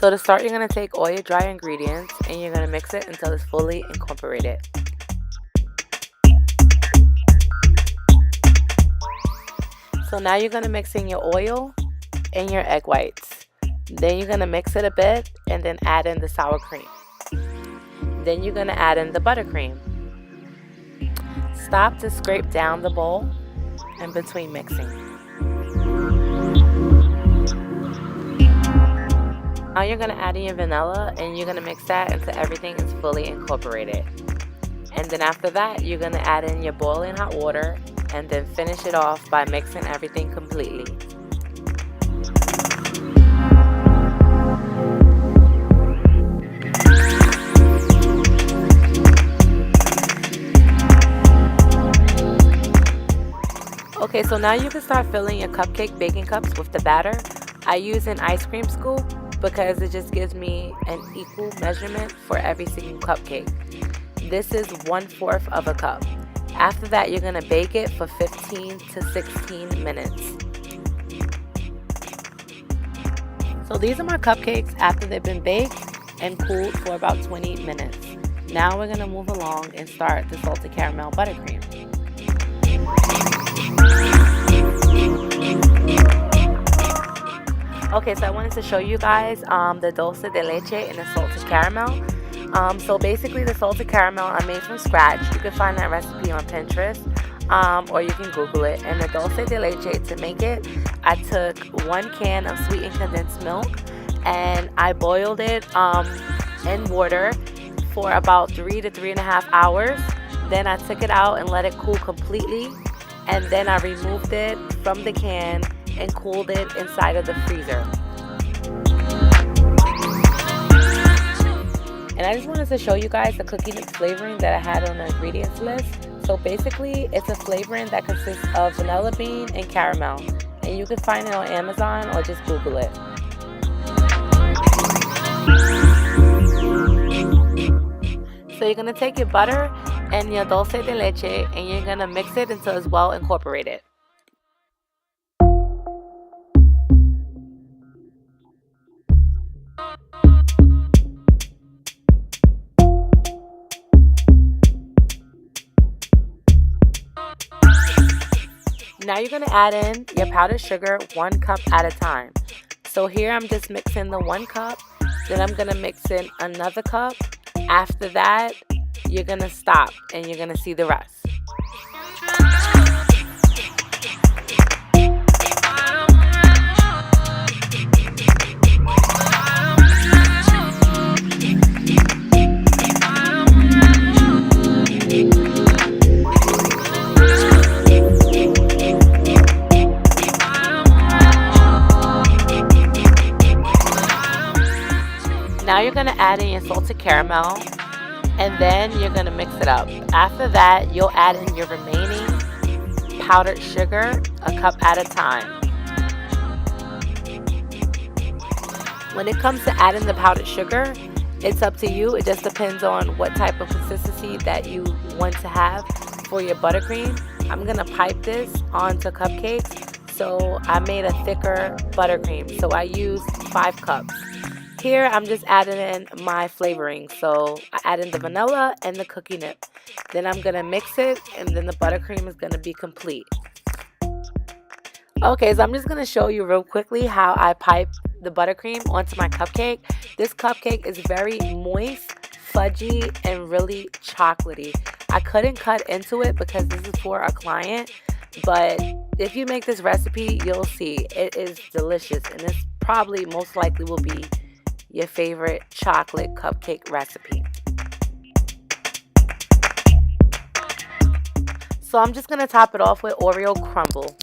So to start, you're going to take all your dry ingredients and you're going to mix it until it's fully incorporated. So now you're going to mix in your oil and your egg whites. Then you're going to mix it a bit and then add in the sour cream. Then you're going to add in the buttercream. Stop to scrape down the bowl in between mixing. Now you're going to add in your vanilla and you're going to mix that until everything is fully incorporated. And then after that, you're going to add in your boiling hot water and then finish it off by mixing everything completely. Okay, so now you can start filling your cupcake baking cups with the batter. I use an ice cream scoop because it just gives me an equal measurement for every single cupcake. This is 1/4 of a cup. After that, you're going to bake it for 15 to 16 minutes. So these are my cupcakes after they've been baked and cooled for about 20 minutes. Now we're going to move along and start the salted caramel buttercream. Okay, so I wanted to show you guys the dulce de leche and the salted caramel. So basically the salted caramel I made from scratch. You can find that recipe on Pinterest or you can Google it. And the dulce de leche, to make it, I took 1 can of sweetened condensed milk and I boiled it in water for about 3 to 3.5 hours. Then I took it out and let it cool completely. And then I removed it from the can and cooled it inside of the freezer. And I just wanted to show you guys the cookie mix flavoring that I had on the ingredients list. So basically, it's a flavoring that consists of vanilla bean and caramel. And you can find it on Amazon or just Google it. So you're going to take your butter and your dulce de leche and you're going to mix it until it's well incorporated. Now you're going to add in your powdered sugar 1 cup at a time. So here I'm just mixing the 1 cup, then I'm going to mix in another cup. After that, you're going to stop and you're going to see the rest. Now you're going to add in your salted caramel and then you're going to mix it up. After that, you'll add in your remaining powdered sugar 1 cup at a time. When it comes to adding the powdered sugar, it's up to you. It just depends on what type of consistency that you want to have for your buttercream. I'm going to pipe this onto cupcakes, so I made a thicker buttercream. So I used 5 cups. Here I'm just adding in my flavoring. So I add in the vanilla and the cookie nip. Then I'm going to mix it and then the buttercream is going to be complete. Okay, so I'm just going to show you real quickly how I pipe the buttercream onto my cupcake. This cupcake is very moist, fudgy, and really chocolatey. I couldn't cut into it because this is for a client, but if you make this recipe, you'll see it is delicious and this probably most likely will be your favorite chocolate cupcake recipe. So I'm just going to top it off with Oreo crumble.